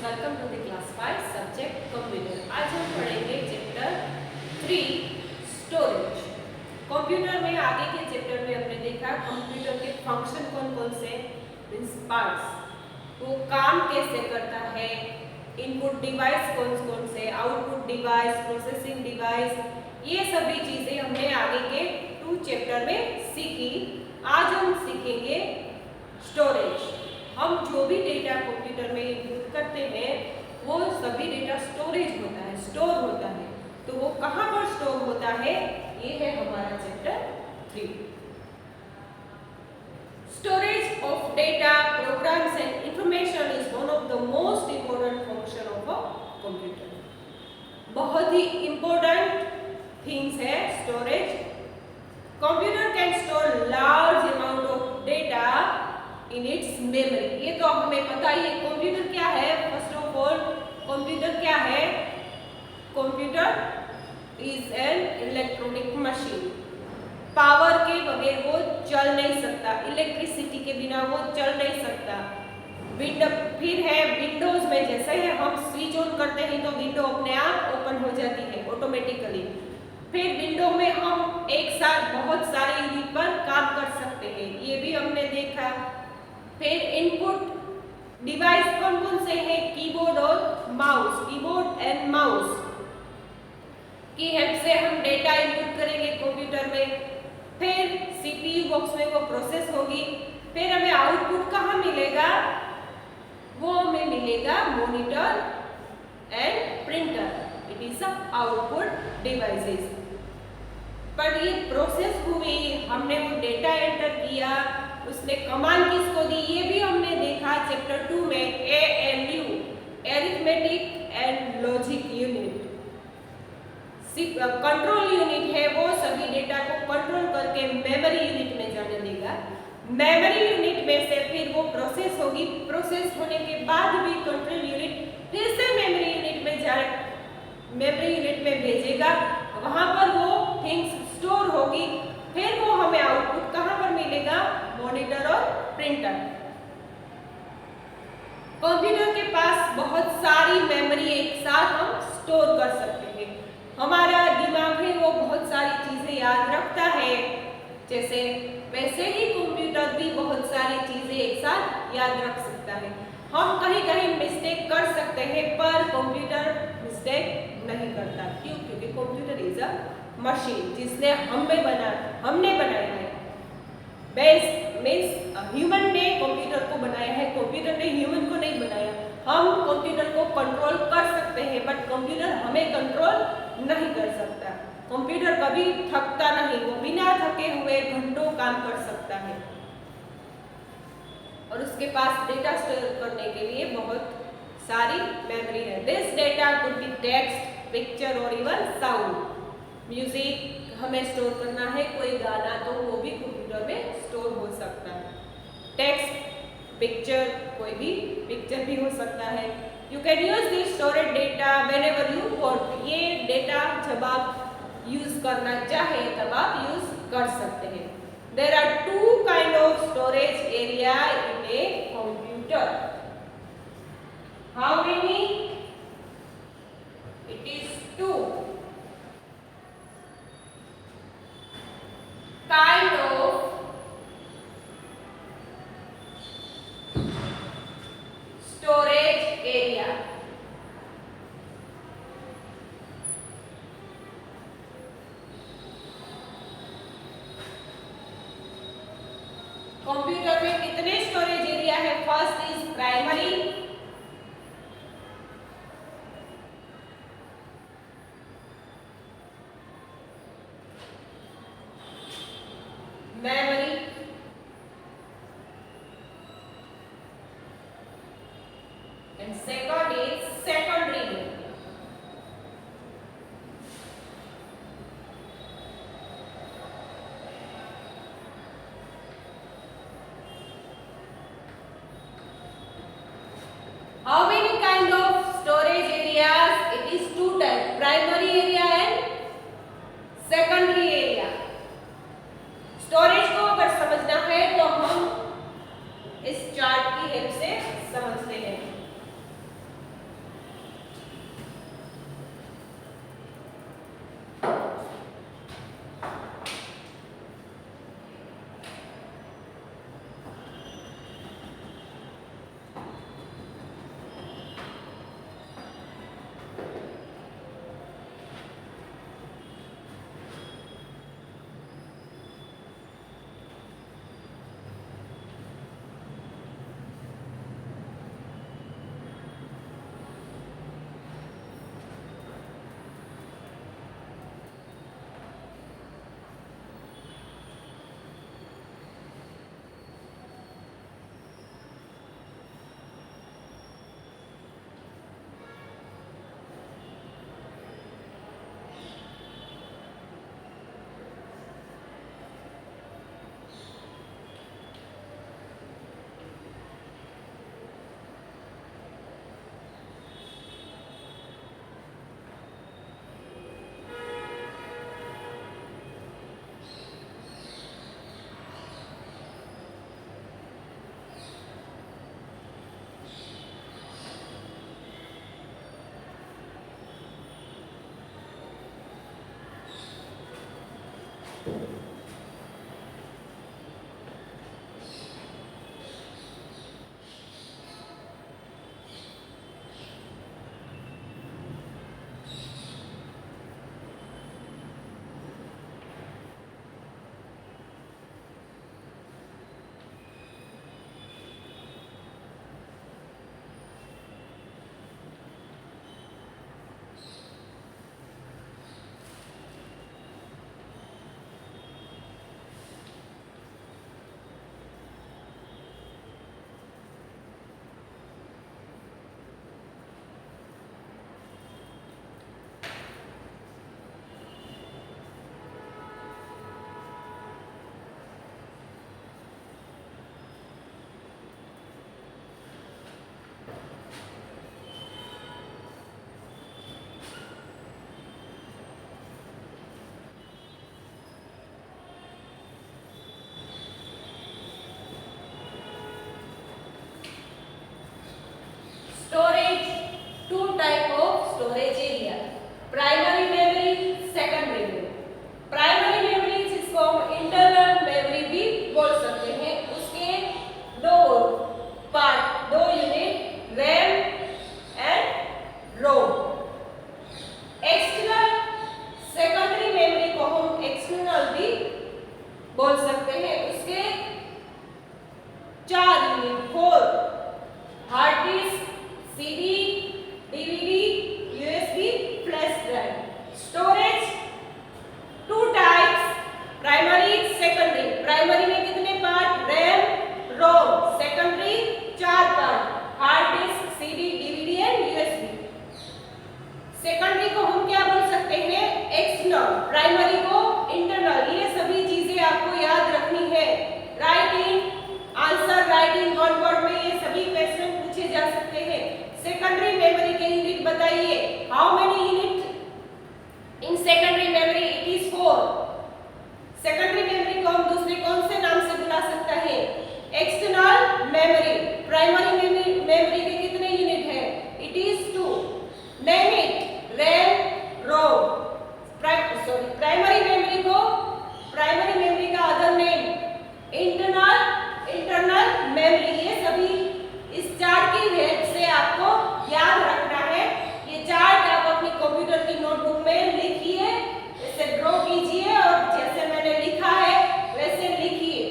Welcome to the class 5 subject computer. आज हम पढ़ेंगे चैप्टर 3 स्टोरेज। कंप्यूटर में आगे के चैप्टर में हमने देखा कंप्यूटर के फंक्शन कौन कौन से, मींस पार्ट्स, वो काम कैसे करता है, इनपुट डिवाइस कौन कौन से, आउटपुट डिवाइस, प्रोसेसिंग डिवाइस, ये सभी चीजें हमने आगे के 2 चैप्टर में सीखी। आज हम सीखेंगे स्टोरेज। हम जो भी डेटा कंप्यूटर में इनपुट करते हैं वो सभी डेटा स्टोरेज होता है, स्टोर होता है। तो वो कहाँ पर स्टोर होता है, ये है हमारा chapter 3। Storage of data, programs and information is one of the most important function of a computer. बहुत ही इंपॉर्टेंट थिंग्स है storage. Computer can store large amount of data in its memory. ये तो हमें पता ही है। कंप्यूटर क्या है, फर्स्ट ऑफ ऑल कंप्यूटर क्या है, computer is an electronic machine. Power के बगैर वो चल नहीं सकता, इलेक्ट्रिसिटी के बिना वो चल नहीं सकता। विंडो फिर है विंडोज में, जैसे ही हम स्विच ऑन करते हैं तो विंडो अपने आप ओपन हो जाती है ऑटोमेटिकली। फिर विंडो में हम एक साथ बहुत सारे यूनिट पर काम कर सकते हैं, ये भी हमने देखा। फिर इनपुट डिवाइस कौन कौन से हैं, कीबोर्ड और माउस, कीबोर्ड एंड माउस की हेल्प से हम डेटा इनपुट करेंगे कंप्यूटर में। फिर सीपीयू बॉक्स में वो प्रोसेस होगी। फिर हमें आउटपुट कहाँ मिलेगा, वो हमें मिलेगा monitor and printer. It is a output devices. पर ये प्रोसेस हुई, हमने वो डेटा एंटर किया, उसने कमांड किसको दी, ये भी हमने देखा चैप्टर 2 में। ALU, arithmetic and logic unit. Control unit है, वो सभी डेटा को कंट्रोल करके मेमोरी यूनिट में जाने देगा। मेमोरी यूनिट में से फिर वो प्रोसेस होगी, प्रोसेस होने के बाद भी कंट्रोल यूनिट फिर से मेमोरी यूनिट में जाए, मेमोरी यूनिट में भेजेगा, वहां पर वो थिंग्स स्टोर होगी। फिर वो हमें आउटपुट कहाँ पर मिलेगा, मॉनिटर और प्रिंटर। कंप्यूटर के पास बहुत सारी मेमोरी एक साथ हम स्टोर कर सकते हैं। हमारा दिमाग है वो बहुत सारी चीजें याद रखता है, जैसे वैसे ही कंप्यूटर भी बहुत सारी चीजें एक साथ याद रख सकता है। हम कहीं कहीं मिस्टेक कर सकते हैं पर कंप्यूटर मिस्टेक नहीं करता। क्यों? क्योंकि कंप्यूटर इज अ मशीन जिसने हमने बनाया है। बेस मीन्स ह्यूमन ने कंप्यूटर को बनाया है, कंप्यूटर ने ह्यूमन को नहीं बनाया। हम कंप्यूटर को कंट्रोल कर सकते हैं बट कंप्यूटर हमें कंट्रोल नहीं कर सकता। कंप्यूटर कभी थकता नहीं, वो बिना थके हुए घंटों काम कर सकता है और उसके पास डेटा स्टोर करने के लिए बहुत सारी मेमोरी है। This data could be text, picture और इवन साउंड। म्यूजिक हमें स्टोर करना है, कोई गाना, तो वो भी कंप्यूटर में स्टोर हो सकता है। टेक्स्ट, पिक्चर, कोई भी पिक्चर भी हो सकता है। You can use this storage data whenever you want. ये डेटा जब आप यूज करना चाहे तब आप यूज कर सकते हैं। There are 2 kind of storage area in a computer. How many? It is 2 kind of storage area. Computer में कितने स्टोरेज एरिया है? First is primary, memory, and second is secondary memory. How many kind of storage areas? It is 2 types, primary area and secondary area. Storage को Storage, two type of storage area, primary memory, secondary memory. Primary memory जिसको हम internal memory भी बोल सकते हैं, उसके दो part, दो unit, RAM and ROM. External secondary memory को हम एक्सटर्नल भी बोल सकते हैं, उसके चार unit, four, hard disk, CD, DVD, USB, flash drive. Storage two types, primary, secondary. प्राइमरी में कितने पार्ट, रैम, रोम। सेकेंडरी चार part, hard disk, CD, DVD and USB. Secondary को हम क्या बोल सकते हैं, एक्सटर्नल। प्राइमरी को इंटरनल। ये सभी चीजें आपको याद रखनी है। Writing answer, writing one word में ये सभी क्वेश्चन पूछे जा सकते हैं। सेकेंडरी मेमोरी के यूनिट बताइए, how many unit in secondary memory? It is 4। Secondary memory को हम दूसरे कौन से नाम से बुला सकता है, एक्सटर्नल मेमोरी। प्राइमरी मेमोरी के कितने यूनिट है? It is 2। Name it, RAM, ROM. Primary memory को, प्राइमरी मेमोरी का अदर नेम इंटरनल मेमोरी। ये सभी इस चार्ट की हेल्प से आपको याद रखना है। ये चार्ट आप अपनी कंप्यूटर की नोटबुक में लिखिए, इसे ड्रॉ कीजिए और जैसे मैंने लिखा है वैसे लिखिए।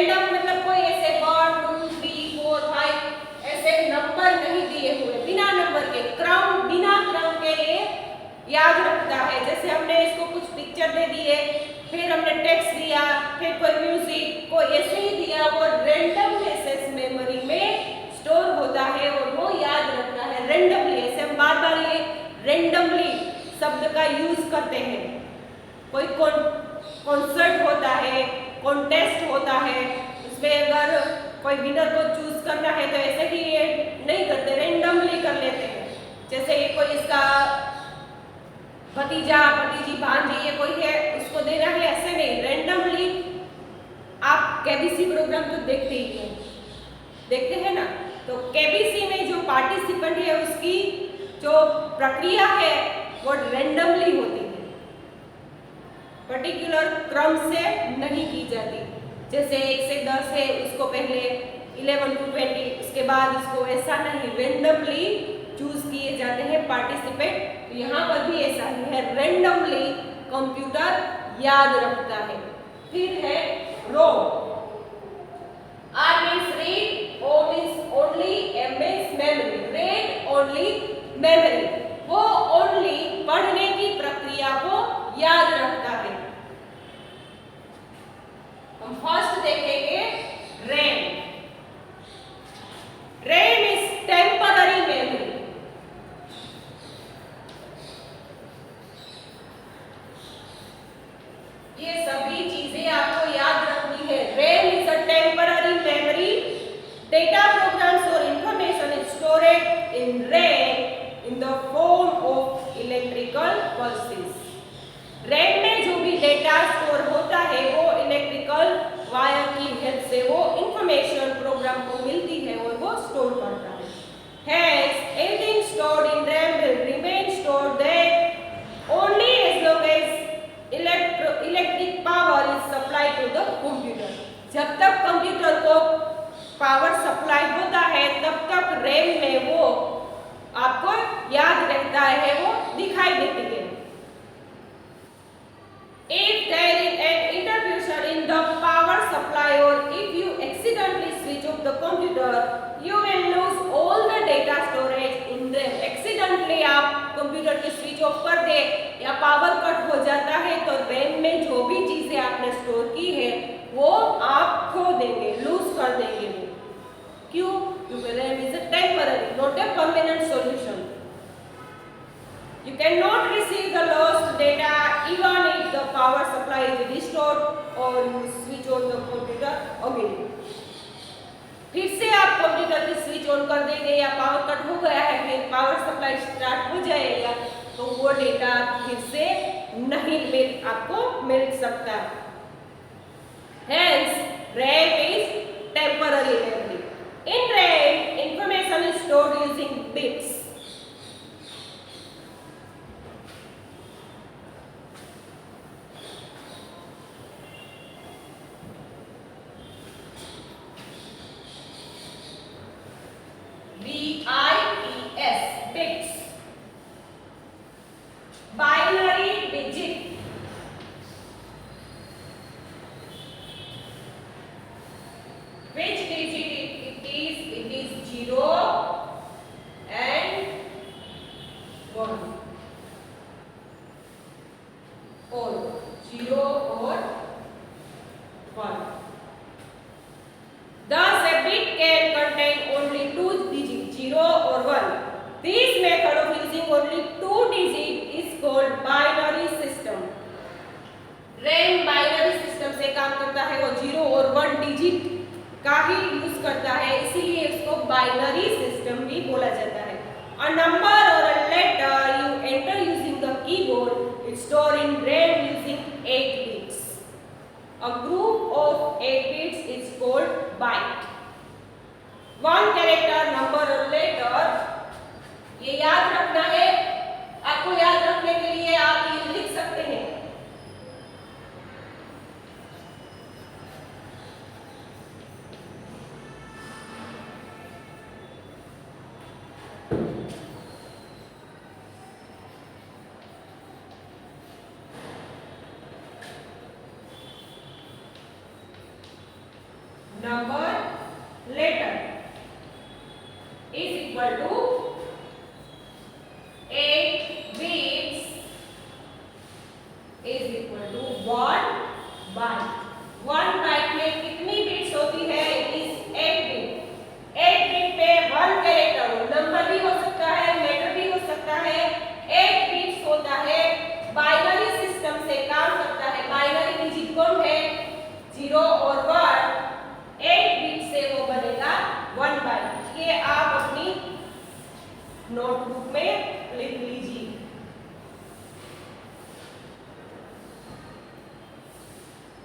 रैंडम मतलब कोई ऐसे 1 2 3 4 5 ऐसे नंबर नहीं दिए हुए, बिना नंबर के, क्रम बिना क्रम के ये याद रखता है। जैसे हमने इसको कुछ पिक्चर दे दिए, फिर हमने टेक्स्ट दिया, फिर कोई म्यूजिक, कोई ऐसे ही दिया, वो रैंडम एक्सेस मेमोरी में स्टोर होता है और वो याद रखता है रैंडमली। ऐसे हम बार बार ये रैंडमली शब्द का यूज करते हैं। कोई कॉन्सर्ट होता है, कॉन्टेस्ट होता है, उसमें अगर कोई विनर को चूज करना है तो ऐसे ही ये नहीं करते, रैंडमली कर लेते हैं। जैसे ये कोई इसका भतीजा, भतीजी, भांजी ये कोई है, उसको देना है, ऐसे नहीं, रैंडमली। आप केबीसी प्रोग्राम तो देखते ही हैं, देखते हैं ना, तो केबीसी में जो पार्टिसिपेंट है उसकी जो प्रक्रिया है वो रैंडमली होती है, पर्टिकुलर क्रम से नहीं की जाती। जैसे 1 से 10 है, उसको पहले 11 to 20, उसके बाद उसको, ऐसा नहीं, रैंडमली चूज किए जाते हैं पार्टिसिपेंट। तो यहाँ पर भी ऐसा ही है, रैंडमली कंप्यूटर याद रखता है। फिर है रोम। R means read, O means only, M means memory. Read only memory. वो only पढ़ने की प्रक्रिया को याद रखता है। हम फर्स्ट देखेंगे RAM. RAM is temporary memory. ये सभी चीजें आपको याद रखनी है। RAM is a temporary memory. Data, programs or information is stored in RAM in the form of electrical pulses. RAM में जो भी डेटा स्टोर होता है वो इलेक्ट्रिकल वायर की हेल्प से वो इंफॉर्मेशन प्रोग्राम को मिलती है और वो स्टोर करता है। Hence, anything stored in RAM will remain stored there only as long as electric power is supplied to the computer. जब तक कंप्यूटर को पावर सप्लाई होता है तब तक रैम में वो आपको याद रहता है, वो दिखाई देती है। If there is an interruption in the power supply or if you accidentally switch off the computer, you will lose all the data storage in RAM. Accidentally आप कंप्यूटर की स्विच ऑफ कर दे या पावर कट हो जाता है तो RAM में जो भी चीजें आपने स्टोर की है वो आप खो देंगे, लूज कर देंगे। वो क्यों? क्योंकि RAM is a temporary, not a permanent solution. You cannot receive the lost data even if the power supply is restored or you switch on the computer again. फिर से आप कंप्यूटर की स्विच ऑन कर देंगे या power cut हो गया है, फिर पावर सप्लाई स्टार्ट हो जाएगा तो वो डेटा फिर से नहीं आपको मिल सकता। Hence, RAM is temporary memory. In RAM, information is stored using bits. BITS, bits. Binary digit. Which digit it is? It is 0 and 1. Or 0 or 1. Thus, a bit can contain only 2 digits, 0 or 1. This method of using only 2 digits is called binary system. RAM binary system से काम करता है, वो 0 और 1 digit का ही use करता है, इसीलिए इसको बाइनरी सिस्टम भी बोला जाता है। A number or a letter you enter using the keyboard is stored in RAM using 8 bits. A group of 8 bits is called byte. One character, number or letter, ये याद रखना है। आपको याद रखने के लिए आप ये लिख सकते हैं। number letter is equal to 8 bits is equal to 1 byte. 1 byte में कितनी बिट्स होती है? It is 8 bit. 8 बिट पे 1 कैरेक्टर नंबर भी हो सकता है, लेटर भी हो सकता है। 8 बिट्स होता है, बाइनरी सिस्टम से काम करता है। बाइनरी डिजिट कौन है? 0 और 1। 8 बिट से वो बनेगा 1 बाइट। ये आप अपनी नोटबुक में लिख लीजिए।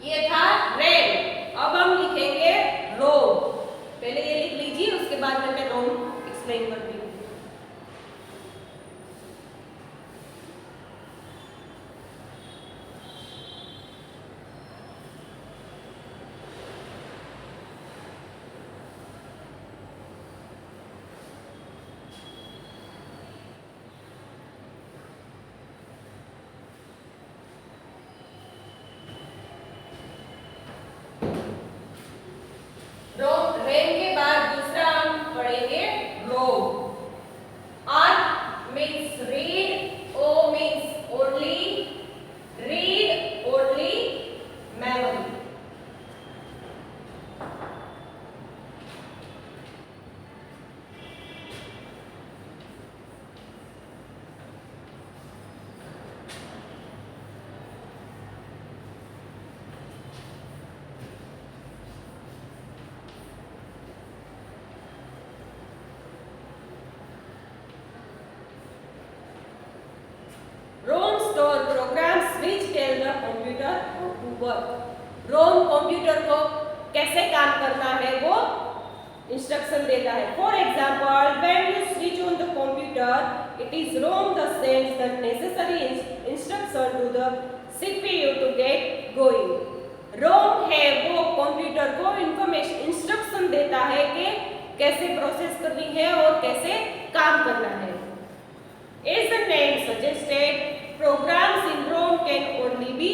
ये था रैम। अब हम लिखेंगे रोम। पहले ये लिख लीजिए, उसके बाद में मैं रोम एक्सप्लेन करती हूँ। रैम के बाद दूसरा हम पढ़ेंगे ROM. R means read, O means only, read only memory. ROM store programs which tell the computer how to work. ROM computer को कैसे काम करना है वो इंस्ट्रक्शन देता है। For example, when you switch on the computer, it is ROM that sends the necessary instruction to the CPU to get going. रोम है वो कंप्यूटर को इंस्ट्रक्शन देता है कि कैसे प्रोसेस करनी है और कैसे काम करना है। As the name suggested, programs in ROM can only be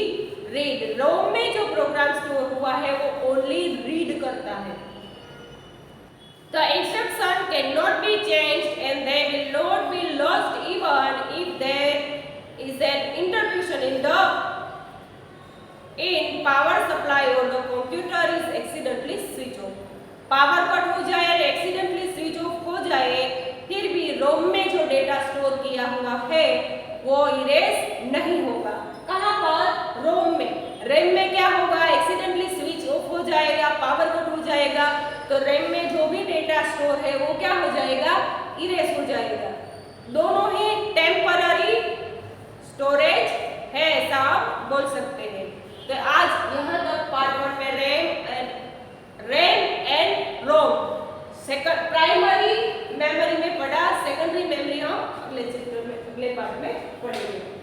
read. ROM में जो प्रोग्राम स्टोर हुआ है वो only read करता है। The instruction cannot be changed and they will not be lost even if there is an interruption in power supply or the computer is accidentally switched off. Power cut हो जाए और accidentally switch off हो जाए, फिर भी रोम में जो data store किया हुआ है वो इरेज नहीं होगा। कहाँ पर? रोम में। रैम में क्या होगा? एक्सीडेंटली स्विच ऑफ हो जाएगा, पावर कट हो जाएगा, तो रैम में जो भी डेटा स्टोर है वो क्या हो जाएगा? इरेज हो जाएगा। दोनों ही टेम्पररी स्टोरेज है, ऐसा आप बोल सकते हैं। तो आज यहाँ तक पार्ट 1 में RAM and ROM second primary memory में पढ़ा। सेकेंडरी मेमोरी हम अगले चैप्टर में, अगले पार्ट में पढ़ेंगे।